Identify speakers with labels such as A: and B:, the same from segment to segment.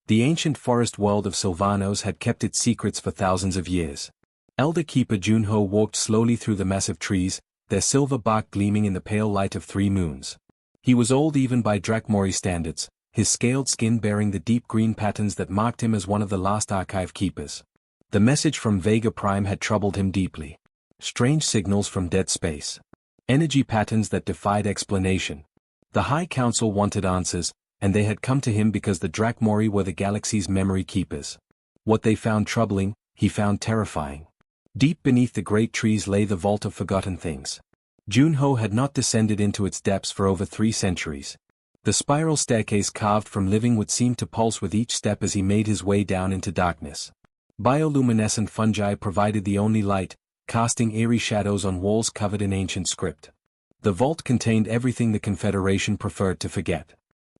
A: The ancient forest world of Sylvanos had kept its secrets for thousands of years. Elder Keeper Junho walked slowly through the massive trees, their silver bark gleaming in the pale light of 3 moons. He was old even by Drakmori standards, his scaled skin bearing the deep green patterns that marked him as one of the last archive keepers. The message from Vega Prime had troubled him deeply. Strange signals from dead space. Energy patterns that defied explanation. The High Council wanted answers, and they had come to him because the Drakmori were the galaxy's memory keepers. What they found troubling, he found terrifying. Deep beneath the great trees lay the vault of forgotten things. Junho had not descended into its depths for over 3 centuries. The spiral staircase carved from living wood seemed to pulse with each step as he made his way down into darkness. Bioluminescent fungi provided the only light, casting eerie shadows on walls covered in ancient script. The vault contained everything the Confederation preferred to forget.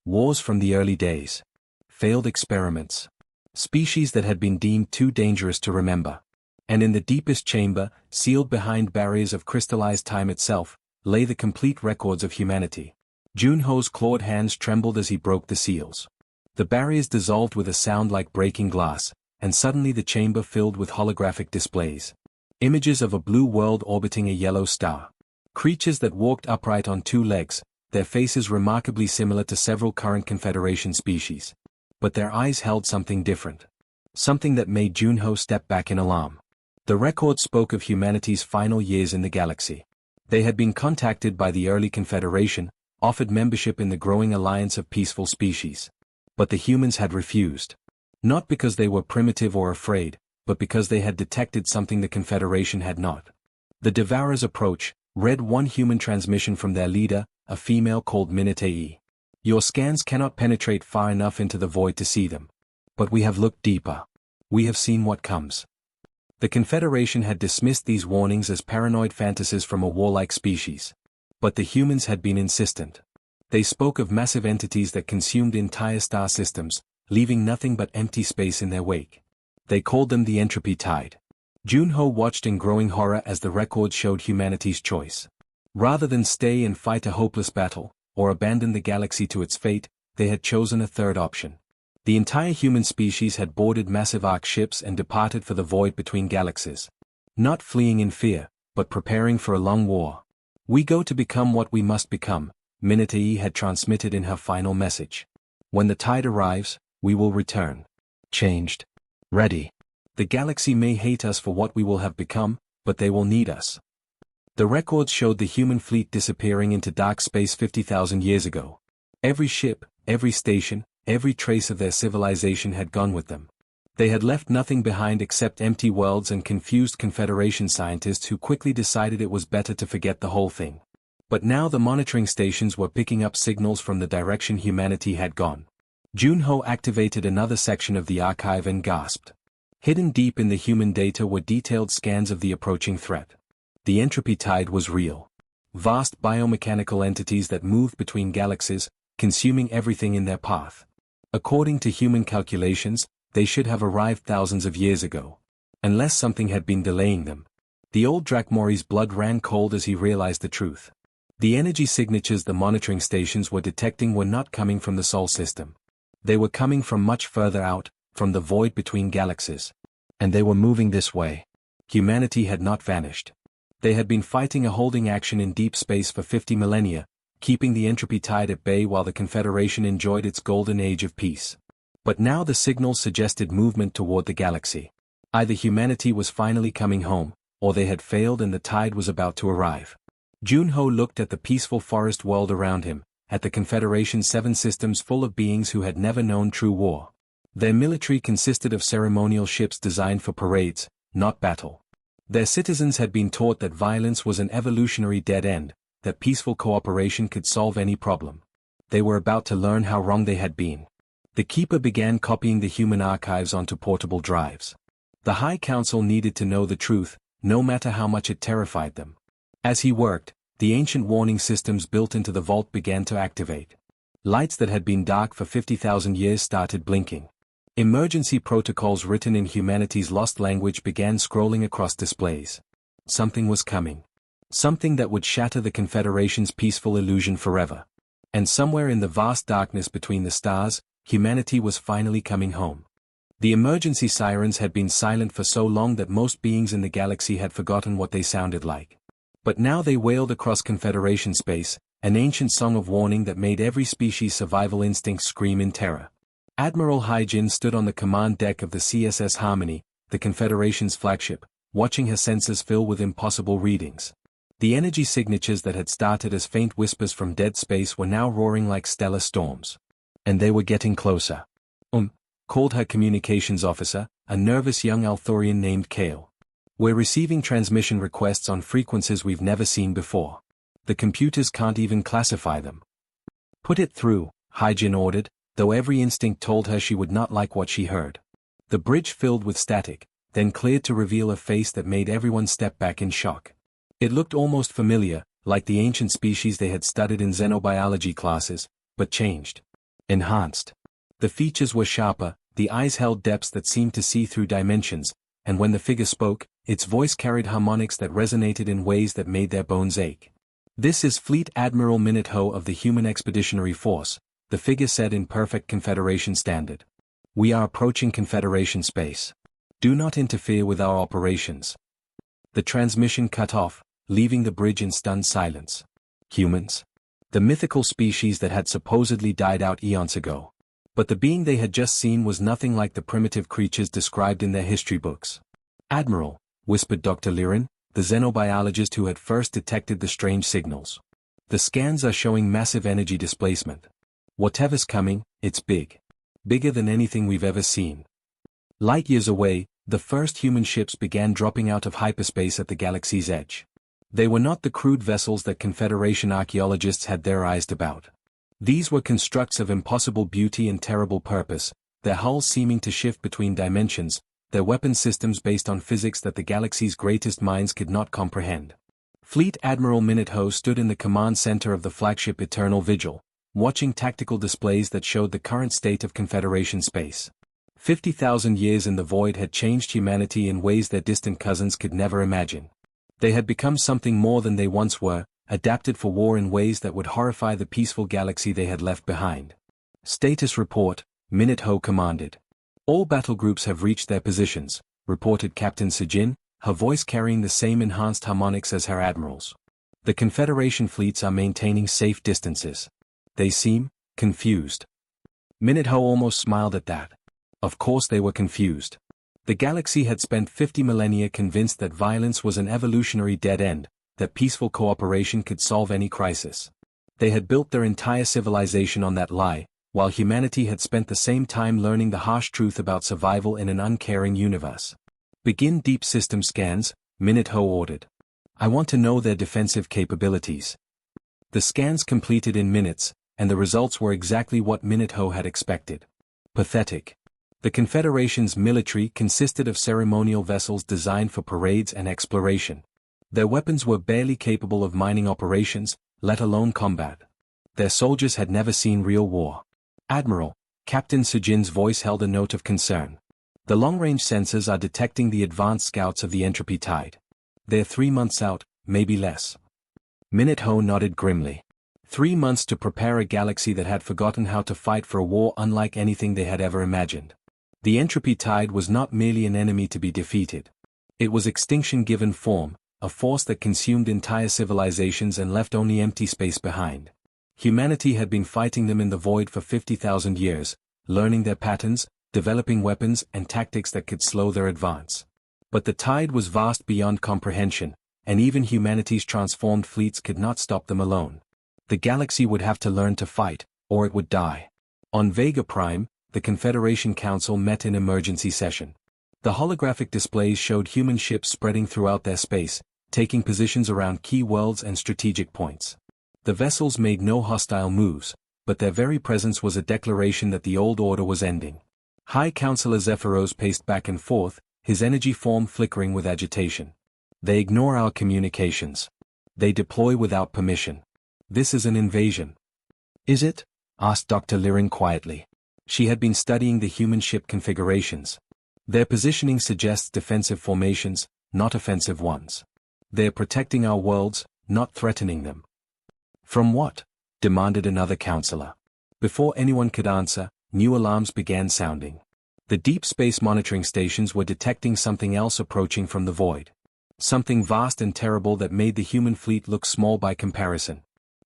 A: Wars from the early days. Failed experiments. Species that had been deemed too dangerous to remember. And in the deepest chamber, sealed behind barriers of crystallized time itself, lay the complete records of humanity. Junho's clawed hands trembled as he broke the seals. The barriers dissolved with a sound like breaking glass, and suddenly the chamber filled with holographic displays. Images of a blue world orbiting a yellow star. Creatures that walked upright on 2 legs, their faces remarkably similar to several current Confederation species. But their eyes held something different. Something that made Junho step back in alarm. The record spoke of humanity's final years in the galaxy. They had been contacted by the early Confederation, offered membership in the growing alliance of peaceful species. But the humans had refused. Not because they were primitive or afraid, but because they had detected something the Confederation had not. The Devourer's approach, read one human transmission from their leader, a female called Minitei. Your scans cannot penetrate far enough into the void to see them. But we have looked deeper. We have seen what comes. The Confederation had dismissed these warnings as paranoid fantasies from a warlike species. But the humans had been insistent. They spoke of massive entities that consumed entire star systems, leaving nothing but empty space in their wake. They called them the entropy tide. Junho watched in growing horror as the record showed humanity's choice. Rather than stay and fight a hopeless battle, or abandon the galaxy to its fate, they had chosen a third option. The entire human species had boarded massive arc ships and departed for the void between galaxies. Not fleeing in fear, but preparing for a long war. We go to become what we must become, Minitei had transmitted in her final message. When the tide arrives, we will return. Changed. Ready. The galaxy may hate us for what we will have become, but they will need us. The records showed the human fleet disappearing into dark space 50,000 years ago. Every ship, every station, every trace of their civilization had gone with them. They had left nothing behind except empty worlds and confused Confederation scientists who quickly decided it was better to forget the whole thing. But now the monitoring stations were picking up signals from the direction humanity had gone. Junho activated another section of the archive and gasped. Hidden deep in the human data were detailed scans of the approaching threat. The entropy tide was real. Vast biomechanical entities that moved between galaxies, consuming everything in their path. According to human calculations, they should have arrived thousands of years ago. Unless something had been delaying them. The old Drakmori's blood ran cold as he realized the truth. The energy signatures the monitoring stations were detecting were not coming from the Sol system. They were coming from much further out, from the void between galaxies. And they were moving this way. Humanity had not vanished. They had been fighting a holding action in deep space for 50 millennia, keeping the entropy tide at bay while the Confederation enjoyed its golden age of peace. But now the signals suggested movement toward the galaxy. Either humanity was finally coming home, or they had failed and the tide was about to arrive. Junho looked at the peaceful forest world around him, at the Confederation's 7 systems full of beings who had never known true war. Their military consisted of ceremonial ships designed for parades, not battle. Their citizens had been taught that violence was an evolutionary dead end, that peaceful cooperation could solve any problem. They were about to learn how wrong they had been. The Keeper began copying the human archives onto portable drives. The High Council needed to know the truth, no matter how much it terrified them. As he worked, the ancient warning systems built into the vault began to activate. Lights that had been dark for 50,000 years started blinking. Emergency protocols written in humanity's lost language began scrolling across displays. Something was coming. Something that would shatter the Confederation's peaceful illusion forever. And somewhere in the vast darkness between the stars, humanity was finally coming home. The emergency sirens had been silent for so long that most beings in the galaxy had forgotten what they sounded like. But now they wailed across Confederation space, an ancient song of warning that made every species' survival instinct scream in terror. Admiral Hyjin stood on the command deck of the CSS Harmony, the Confederation's flagship, watching her sensors fill with impossible readings. The energy signatures that had started as faint whispers from dead space were now roaring like stellar storms. And they were getting closer. Called her communications officer, a nervous young Althorian named Kale. We're receiving transmission requests on frequencies we've never seen before. The computers can't even classify them. Put it through, Hyjin ordered, though every instinct told her she would not like what she heard. The bridge filled with static, then cleared to reveal a face that made everyone step back in shock. It looked almost familiar, like the ancient species they had studied in xenobiology classes, but changed. Enhanced. The features were sharper, the eyes held depths that seemed to see through dimensions, and when the figure spoke, its voice carried harmonics that resonated in ways that made their bones ache. "This is Fleet Admiral Minute-Ho of the Human Expeditionary Force," the figure said in perfect Confederation standard. "We are approaching Confederation space. Do not interfere with our operations." The transmission cut off, leaving the bridge in stunned silence. Humans? The mythical species that had supposedly died out eons ago. But the being they had just seen was nothing like the primitive creatures described in their history books. "Admiral," whispered Dr. Lirin, the xenobiologist who had first detected the strange signals. "The scans are showing massive energy displacement. Whatever's coming, it's big. Bigger than anything we've ever seen." Light years away, the first human ships began dropping out of hyperspace at the galaxy's edge. They were not the crude vessels that Confederation archaeologists had theorized about. These were constructs of impossible beauty and terrible purpose, their hulls seeming to shift between dimensions, their weapon systems based on physics that the galaxy's greatest minds could not comprehend. Fleet Admiral Minute-Ho stood in the command center of the flagship Eternal Vigil, watching tactical displays that showed the current state of Confederation space. 50,000 years in the void had changed humanity in ways their distant cousins could never imagine. They had become something more than they once were, adapted for war in ways that would horrify the peaceful galaxy they had left behind. "Status report," Minute-Ho commanded. "All battle groups have reached their positions," reported Captain Sejin, her voice carrying the same enhanced harmonics as her admirals. "The Confederation fleets are maintaining safe distances. They seem confused." Minute-Ho almost smiled at that. Of course they were confused. The galaxy had spent 50 millennia convinced that violence was an evolutionary dead end, that peaceful cooperation could solve any crisis. They had built their entire civilization on that lie, while humanity had spent the same time learning the harsh truth about survival in an uncaring universe. "Begin deep system scans," Minute-Ho ordered. "I want to know their defensive capabilities." The scans completed in minutes, and the results were exactly what Minute-Ho had expected. Pathetic. The Confederation's military consisted of ceremonial vessels designed for parades and exploration. Their weapons were barely capable of mining operations, let alone combat. Their soldiers had never seen real war. "Admiral," Captain Sejin's voice held a note of concern. "The long-range sensors are detecting the advanced scouts of the entropy tide. They're 3 months out, maybe less." Minute-Ho nodded grimly. 3 months to prepare a galaxy that had forgotten how to fight for a war unlike anything they had ever imagined. The entropy tide was not merely an enemy to be defeated. It was extinction given form, a force that consumed entire civilizations and left only empty space behind. Humanity had been fighting them in the void for 50,000 years, learning their patterns, developing weapons and tactics that could slow their advance. But the tide was vast beyond comprehension, and even humanity's transformed fleets could not stop them alone. The galaxy would have to learn to fight, or it would die. On Vega Prime, the Confederation Council met in emergency session. The holographic displays showed human ships spreading throughout their space, taking positions around key worlds and strategic points. The vessels made no hostile moves, but their very presence was a declaration that the old order was ending. High Counselor Zephyros paced back and forth, his energy form flickering with agitation. "They ignore our communications. They deploy without permission. This is an invasion." "Is it?" asked Dr. Lirin quietly. She had been studying the human ship configurations. "Their positioning suggests defensive formations, not offensive ones. They're protecting our worlds, not threatening them." "From what?" demanded another counselor. Before anyone could answer, new alarms began sounding. The deep space monitoring stations were detecting something else approaching from the void. Something vast and terrible that made the human fleet look small by comparison.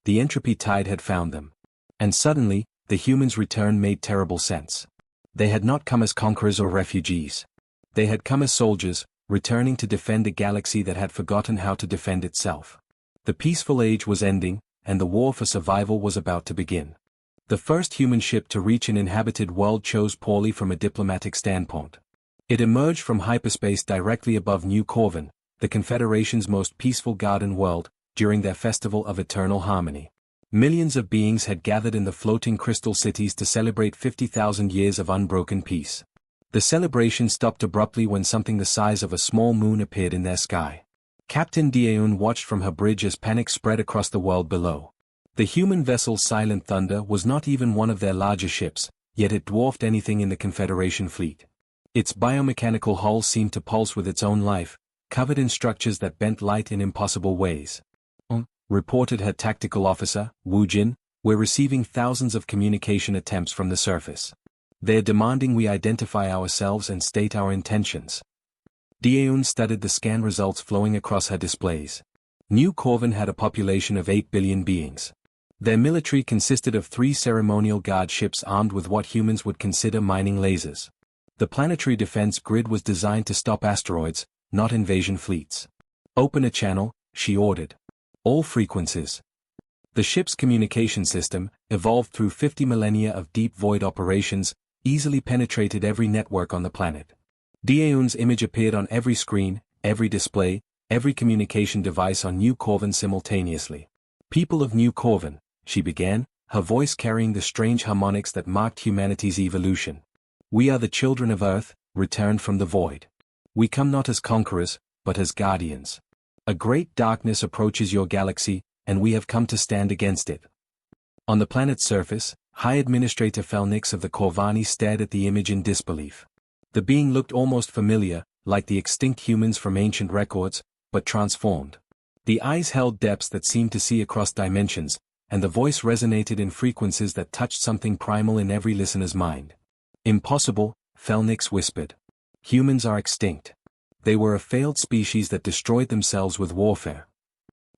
A: The entropy tide had found them. And suddenly, the humans' return made terrible sense. They had not come as conquerors or refugees. They had come as soldiers, returning to defend a galaxy that had forgotten how to defend itself. The peaceful age was ending, and the war for survival was about to begin. The first human ship to reach an inhabited world chose poorly from a diplomatic standpoint. It emerged from hyperspace directly above New Corvin, the Confederation's most peaceful garden world, during their festival of eternal harmony. Millions of beings had gathered in the floating crystal cities to celebrate 50,000 years of unbroken peace. The celebration stopped abruptly when something the size of a small moon appeared in their sky. Captain Daeun watched from her bridge as panic spread across the world below. The human vessel Silent Thunder was not even one of their larger ships, yet it dwarfed anything in the Confederation fleet. Its biomechanical hull seemed to pulse with its own life, covered in structures that bent light in impossible ways. Reported her tactical officer, Wu Jin, "We're receiving thousands of communication attempts from the surface. They're demanding we identify ourselves and state our intentions." Daeun studied the scan results flowing across her displays. New Corvin had a population of 8 billion beings. Their military consisted of 3 ceremonial guard ships armed with what humans would consider mining lasers. The planetary defense grid was designed to stop asteroids, not invasion fleets. "Open a channel," she ordered. "All frequencies." The ship's communication system, evolved through 50 millennia of deep void operations, easily penetrated every network on the planet. Daeun's image appeared on every screen, every display, every communication device on New Corvin simultaneously. "People of New Corvin," she began, her voice carrying the strange harmonics that marked humanity's evolution. "We are the children of Earth, returned from the void. We come not as conquerors, but as guardians. A great darkness approaches your galaxy, and we have come to stand against it." On the planet's surface, High Administrator Felnix of the Corvani stared at the image in disbelief. The being looked almost familiar, like the extinct humans from ancient records, but transformed. The eyes held depths that seemed to see across dimensions, and the voice resonated in frequencies that touched something primal in every listener's mind. "Impossible," Felnix whispered. "Humans are extinct. They were a failed species that destroyed themselves with warfare."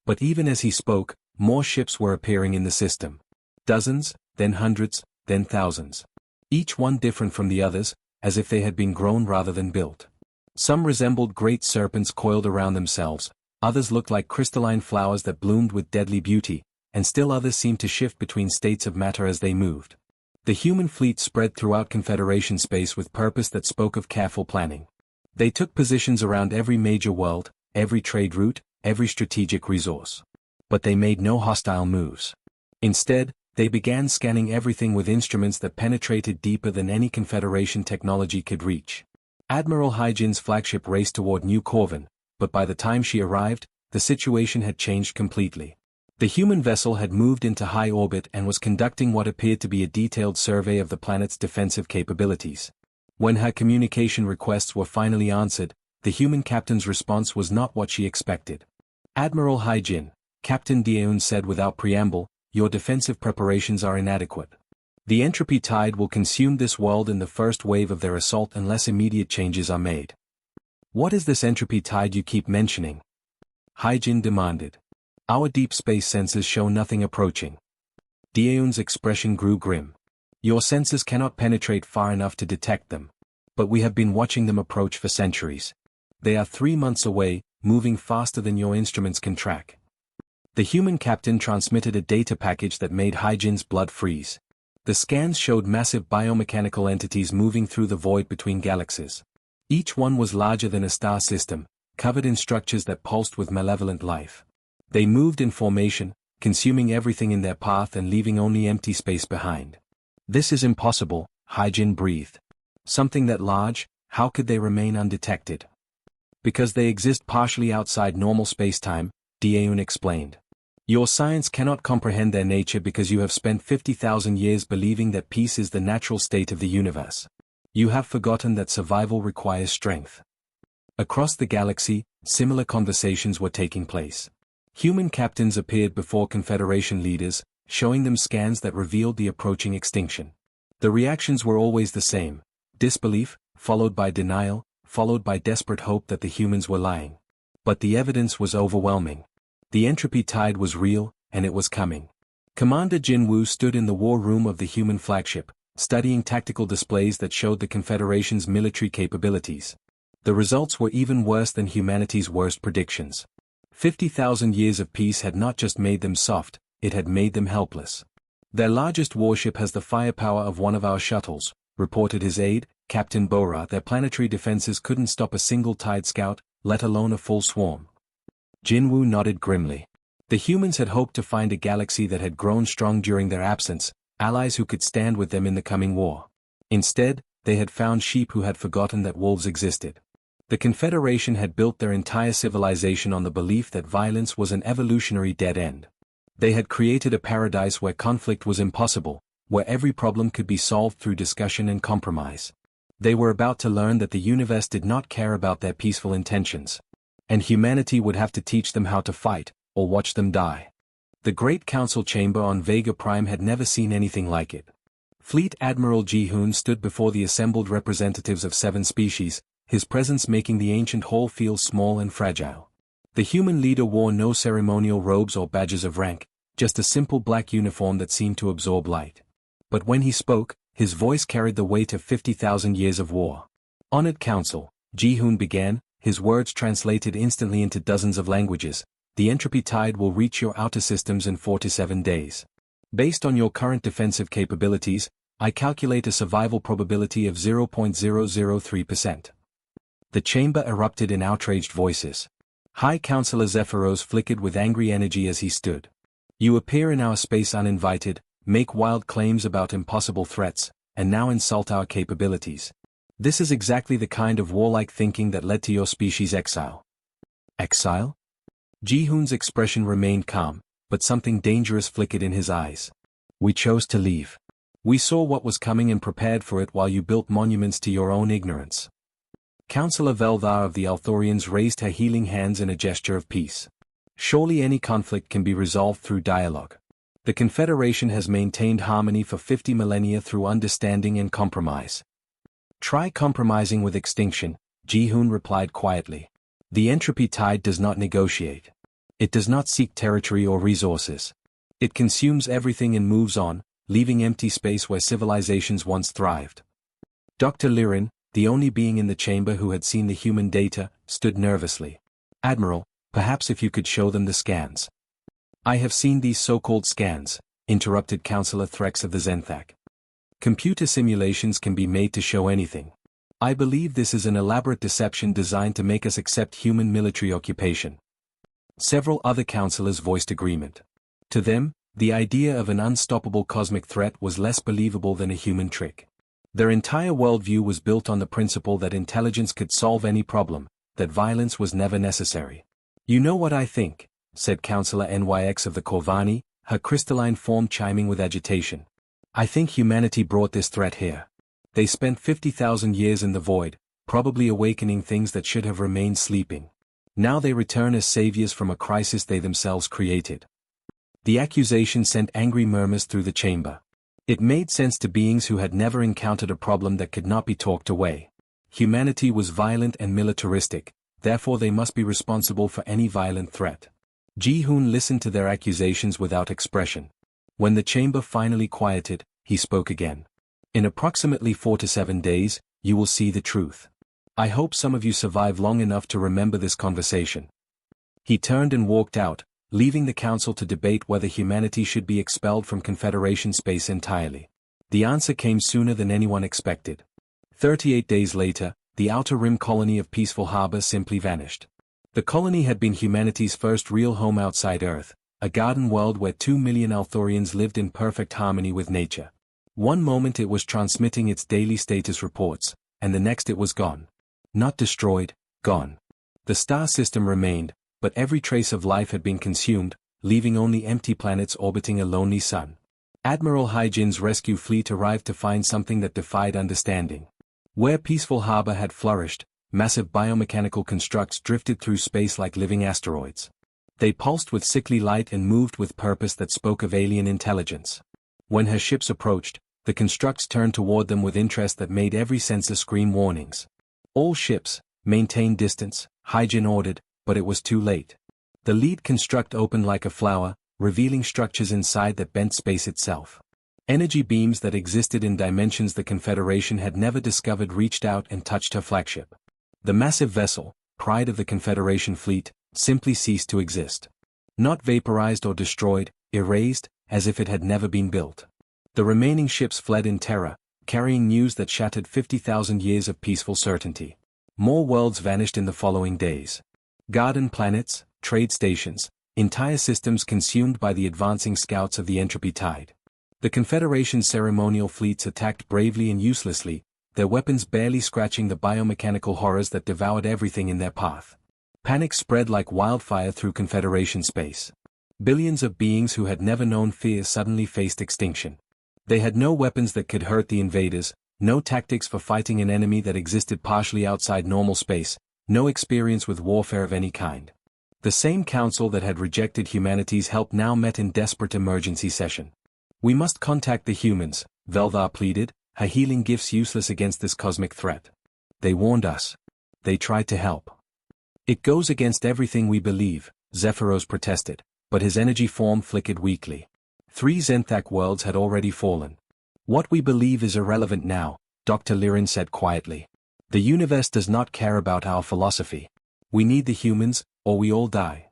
A: But even as he spoke, more ships were appearing in the system. Dozens, then hundreds, then thousands. Each one different from the others, as if they had been grown rather than built. Some resembled great serpents coiled around themselves, others looked like crystalline flowers that bloomed with deadly beauty, and still others seemed to shift between states of matter as they moved. The human fleet spread throughout Confederation space with purpose that spoke of careful planning. They took positions around every major world, every trade route, every strategic resource. But they made no hostile moves. Instead, they began scanning everything with instruments that penetrated deeper than any Confederation technology could reach. Admiral Hyjin's flagship raced toward New Corvin, but by the time she arrived, the situation had changed completely. The human vessel had moved into high orbit and was conducting what appeared to be a detailed survey of the planet's defensive capabilities. When her communication requests were finally answered, the human captain's response was not what she expected. "Admiral Hyjin," Captain Daeun said without preamble, "your defensive preparations are inadequate. The entropy tide will consume this world in the first wave of their assault unless immediate changes are made." "What is this entropy tide you keep mentioning?" Hyjin demanded. "Our deep space sensors show nothing approaching." Daeun's expression grew grim. "Your sensors cannot penetrate far enough to detect them. But we have been watching them approach for centuries. They are 3 months away, moving faster than your instruments can track." The human captain transmitted a data package that made Hyjin's blood freeze. The scans showed massive biomechanical entities moving through the void between galaxies. Each one was larger than a star system, covered in structures that pulsed with malevolent life. They moved in formation, consuming everything in their path and leaving only empty space behind. "This is impossible," Hyjin breathed. "Something that large, how could they remain undetected?" "Because they exist partially outside normal spacetime," Daeun explained. "Your science cannot comprehend their nature because you have spent 50,000 years believing that peace is the natural state of the universe. You have forgotten that survival requires strength." Across the galaxy, similar conversations were taking place. Human captains appeared before Confederation leaders, showing them scans that revealed the approaching extinction. The reactions were always the same: disbelief, followed by denial, followed by desperate hope that the humans were lying. But the evidence was overwhelming. The entropy tide was real, and it was coming. Commander Jin Woo stood in the war room of the human flagship, studying tactical displays that showed the Confederation's military capabilities. The results were even worse than humanity's worst predictions. 50,000 years of peace had not just made them soft, it had made them helpless. "Their largest warship has the firepower of one of our shuttles," reported his aide, Captain Bora. "Their planetary defenses couldn't stop a single Tide scout, let alone a full swarm." Jinwoo nodded grimly. The humans had hoped to find a galaxy that had grown strong during their absence, allies who could stand with them in the coming war. Instead, they had found sheep who had forgotten that wolves existed. The Confederation had built their entire civilization on the belief that violence was an evolutionary dead end. They had created a paradise where conflict was impossible, where every problem could be solved through discussion and compromise. They were about to learn that the universe did not care about their peaceful intentions. And humanity would have to teach them how to fight, or watch them die. The Great Council Chamber on Vega Prime had never seen anything like it. Fleet Admiral Ji-hoon stood before the assembled representatives of 7 species, his presence making the ancient hall feel small and fragile. The human leader wore no ceremonial robes or badges of rank, just a simple black uniform that seemed to absorb light. But when he spoke, his voice carried the weight of 50,000 years of war. "Honored Council," Ji-hoon began, his words translated instantly into dozens of languages. "The entropy tide will reach your outer systems in 4 to 7 days. Based on your current defensive capabilities, I calculate a survival probability of 0.003%. The chamber erupted in outraged voices. High Counselor Zephyros flickered with angry energy as he stood. "You appear in our space uninvited, make wild claims about impossible threats, and now insult our capabilities. This is exactly the kind of warlike thinking that led to your species' exile." "Exile?" Ji-hoon's expression remained calm, but something dangerous flickered in his eyes. "We chose to leave. We saw what was coming and prepared for it while you built monuments to your own ignorance." Councillor Veldar of the Althorians raised her healing hands in a gesture of peace. "Surely any conflict can be resolved through dialogue. The Confederation has maintained harmony for 50 millennia through understanding and compromise." "Try compromising with extinction," Ji-hoon replied quietly. "The entropy tide does not negotiate. It does not seek territory or resources. It consumes everything and moves on, leaving empty space where civilizations once thrived." Dr. Lirin, the only being in the chamber who had seen the human data, stood nervously. "Admiral, perhaps if you could show them the scans." "I have seen these so-called scans," interrupted Councillor Threx of the Zenthak. "Computer simulations can be made to show anything. I believe this is an elaborate deception designed to make us accept human military occupation." Several other councillors voiced agreement. To them, the idea of an unstoppable cosmic threat was less believable than a human trick. Their entire worldview was built on the principle that intelligence could solve any problem, that violence was never necessary. "You know what I think," said Councillor NYX of the Corvani, her crystalline form chiming with agitation. "I think humanity brought this threat here. They spent 50,000 years in the void, probably awakening things that should have remained sleeping. Now they return as saviors from a crisis they themselves created." The accusation sent angry murmurs through the chamber. It made sense to beings who had never encountered a problem that could not be talked away. Humanity was violent and militaristic, therefore they must be responsible for any violent threat. Ji-hoon listened to their accusations without expression. When the chamber finally quieted, he spoke again. "In approximately 4 to 7 days, you will see the truth. I hope some of you survive long enough to remember this conversation." He turned and walked out, leaving the council to debate whether humanity should be expelled from Confederation space entirely. The answer came sooner than anyone expected. 38 days later, the Outer Rim colony of Peaceful Harbor simply vanished. The colony had been humanity's first real home outside Earth, a garden world where 2 million Althorians lived in perfect harmony with nature. One moment it was transmitting its daily status reports, and the next it was gone. Not destroyed, gone. The star system remained, but every trace of life had been consumed, leaving only empty planets orbiting a lonely sun. Admiral Hyjin's rescue fleet arrived to find something that defied understanding. Where Peaceful Harbor had flourished, massive biomechanical constructs drifted through space like living asteroids. They pulsed with sickly light and moved with purpose that spoke of alien intelligence. When her ships approached, the constructs turned toward them with interest that made every sensor scream warnings. All ships, maintain distance, Hygiene ordered, but it was too late. The lead construct opened like a flower, revealing structures inside that bent space itself. Energy beams that existed in dimensions the Confederation had never discovered reached out and touched her flagship. The massive vessel, pride of the Confederation fleet, simply ceased to exist. Not vaporized or destroyed, erased, as if it had never been built. The remaining ships fled in terror, carrying news that shattered 50,000 years of peaceful certainty. More worlds vanished in the following days. Garden planets, trade stations, entire systems consumed by the advancing scouts of the entropy tide. The Confederation's ceremonial fleets attacked bravely and uselessly, their weapons barely scratching the biomechanical horrors that devoured everything in their path. Panic spread like wildfire through Confederation space. Billions of beings who had never known fear suddenly faced extinction. They had no weapons that could hurt the invaders, no tactics for fighting an enemy that existed partially outside normal space, no experience with warfare of any kind. The same council that had rejected humanity's help now met in desperate emergency session. "We must contact the humans," Velvar pleaded, "her healing gifts useless against this cosmic threat. They warned us. They tried to help." "It goes against everything we believe," Zephyros protested, but his energy form flickered weakly. 3 Zenthak worlds had already fallen. "What we believe is irrelevant now," Dr. Lirin said quietly. "The universe does not care about our philosophy. We need the humans, or we all die."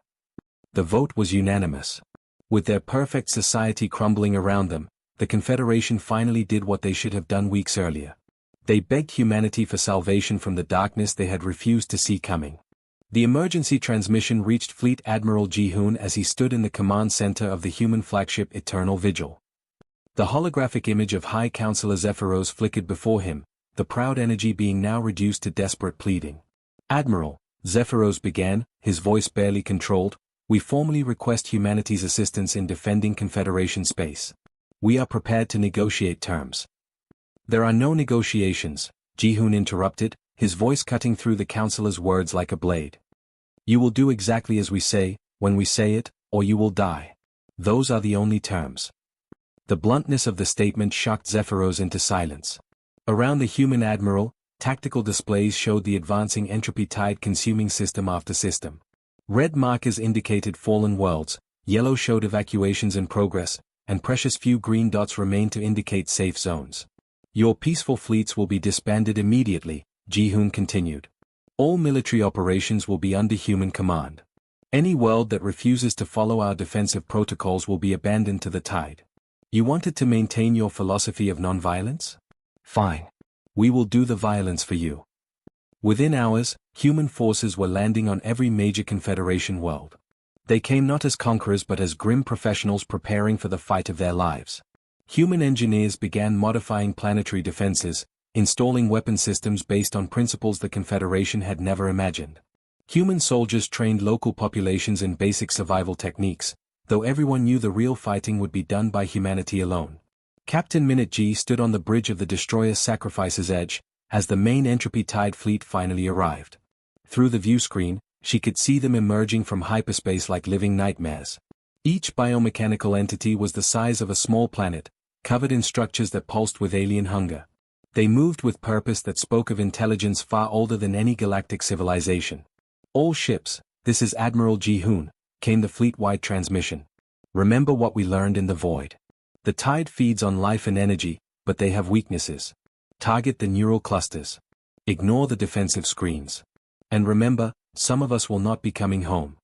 A: The vote was unanimous. With their perfect society crumbling around them, the Confederation finally did what they should have done weeks earlier. They begged humanity for salvation from the darkness they had refused to see coming. The emergency transmission reached Fleet Admiral Ji-hoon as he stood in the command center of the human flagship Eternal Vigil. The holographic image of High Counselor Zephyros flickered before him, the proud energy being now reduced to desperate pleading. "Admiral," Zephyros began, his voice barely controlled, "we formally request humanity's assistance in defending Confederation space. We are prepared to negotiate terms." "There are no negotiations," Ji-hoon interrupted, his voice cutting through the counselor's words like a blade. "You will do exactly as we say, when we say it, or you will die. Those are the only terms." The bluntness of the statement shocked Zephyros into silence. Around the human admiral, tactical displays showed the advancing entropy tide consuming system after system. Red markers indicated fallen worlds, yellow showed evacuations in progress, and precious few green dots remained to indicate safe zones. "Your peaceful fleets will be disbanded immediately," Ji-hoon continued. "All military operations will be under human command. Any world that refuses to follow our defensive protocols will be abandoned to the tide. You wanted to maintain your philosophy of nonviolence? Fine. We will do the violence for you." Within hours, human forces were landing on every major Confederation world. They came not as conquerors but as grim professionals preparing for the fight of their lives. Human engineers began modifying planetary defenses, installing weapon systems based on principles the Confederation had never imagined. Human soldiers trained local populations in basic survival techniques, though everyone knew the real fighting would be done by humanity alone. Captain Minute G stood on the bridge of the destroyer Sacrifice's Edge, as the main entropy tide fleet finally arrived. Through the view screen, she could see them emerging from hyperspace like living nightmares. Each biomechanical entity was the size of a small planet, covered in structures that pulsed with alien hunger. They moved with purpose that spoke of intelligence far older than any galactic civilization. "All ships, this is Admiral Ji-hoon," came the fleet-wide transmission. "Remember what we learned in the void. The tide feeds on life and energy, but they have weaknesses. Target the neural clusters. Ignore the defensive screens. And remember, some of us will not be coming home."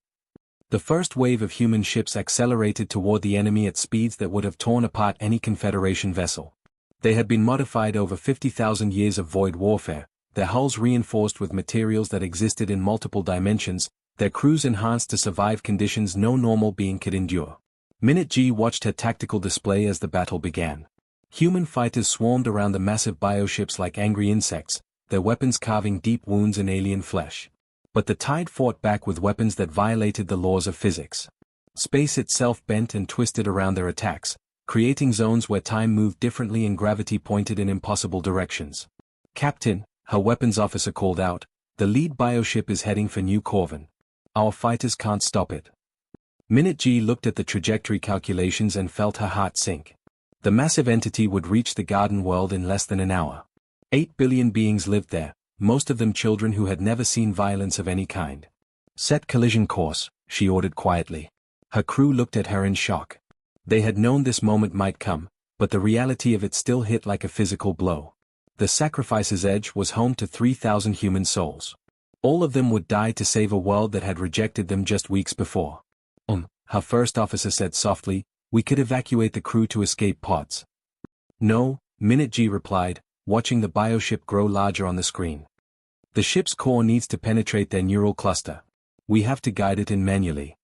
A: The first wave of human ships accelerated toward the enemy at speeds that would have torn apart any Confederation vessel. They had been modified over 50,000 years of void warfare, their hulls reinforced with materials that existed in multiple dimensions, their crews enhanced to survive conditions no normal being could endure. Minute G watched her tactical display as the battle began. Human fighters swarmed around the massive bioships like angry insects, their weapons carving deep wounds in alien flesh. But the tide fought back with weapons that violated the laws of physics. Space itself bent and twisted around their attacks, creating zones where time moved differently and gravity pointed in impossible directions. "Captain," her weapons officer called out, "the lead bioship is heading for New Corvin. Our fighters can't stop it." Minute G looked at the trajectory calculations and felt her heart sink. The massive entity would reach the garden world in less than an hour. 8 billion beings lived there, most of them children who had never seen violence of any kind. Set collision course, she ordered quietly. Her crew looked at her in shock. They had known this moment might come, but the reality of it still hit like a physical blow. The sacrifice's edge was home to 3,000 human souls. All of them would die to save a world that had rejected them just weeks before. Her first officer said softly, "We could evacuate the crew to escape pods." "No," Minute G replied, watching the bioship grow larger on the screen. "The ship's core needs to penetrate their neural cluster. We have to guide it in manually."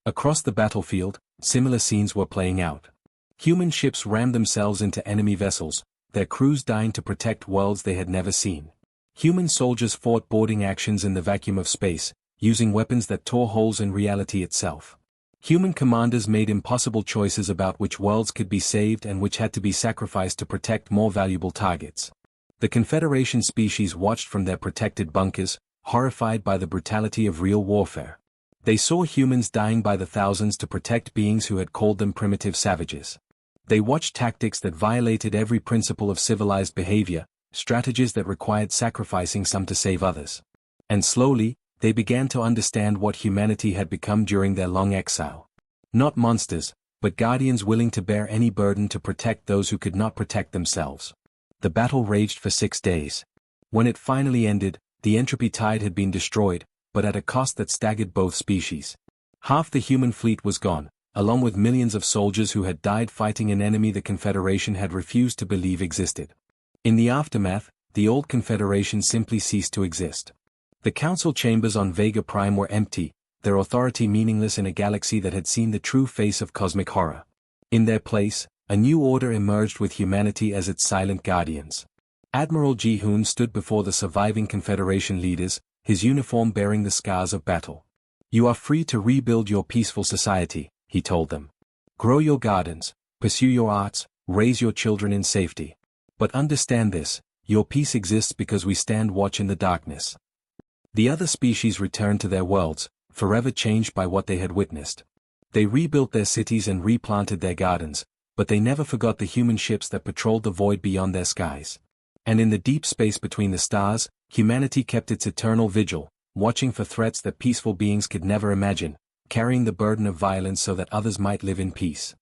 A: Across the battlefield, similar scenes were playing out. Human ships rammed themselves into enemy vessels, their crews dying to protect worlds they had never seen. Human soldiers fought boarding actions in the vacuum of space, using weapons that tore holes in reality itself. Human commanders made impossible choices about which worlds could be saved and which had to be sacrificed to protect more valuable targets. The Confederation species watched from their protected bunkers, horrified by the brutality of real warfare. They saw humans dying by the thousands to protect beings who had called them primitive savages. They watched tactics that violated every principle of civilized behavior, strategies that required sacrificing some to save others. And slowly, they began to understand what humanity had become during their long exile. Not monsters, but guardians willing to bear any burden to protect those who could not protect themselves. The battle raged for 6 days. When it finally ended, the entropy tide had been destroyed, but at a cost that staggered both species. Half the human fleet was gone, along with millions of soldiers who had died fighting an enemy the Confederation had refused to believe existed. In the aftermath, the old Confederation simply ceased to exist. The council chambers on Vega Prime were empty, their authority meaningless in a galaxy that had seen the true face of cosmic horror. In their place, a new order emerged with humanity as its silent guardians. Admiral Ji-hoon stood before the surviving Confederation leaders, his uniform bearing the scars of battle. "You are free to rebuild your peaceful society," he told them. "Grow your gardens, pursue your arts, raise your children in safety. But understand this, your peace exists because we stand watch in the darkness." The other species returned to their worlds, forever changed by what they had witnessed. They rebuilt their cities and replanted their gardens, but they never forgot the human ships that patrolled the void beyond their skies. And in the deep space between the stars, humanity kept its eternal vigil, watching for threats that peaceful beings could never imagine, carrying the burden of violence so that others might live in peace.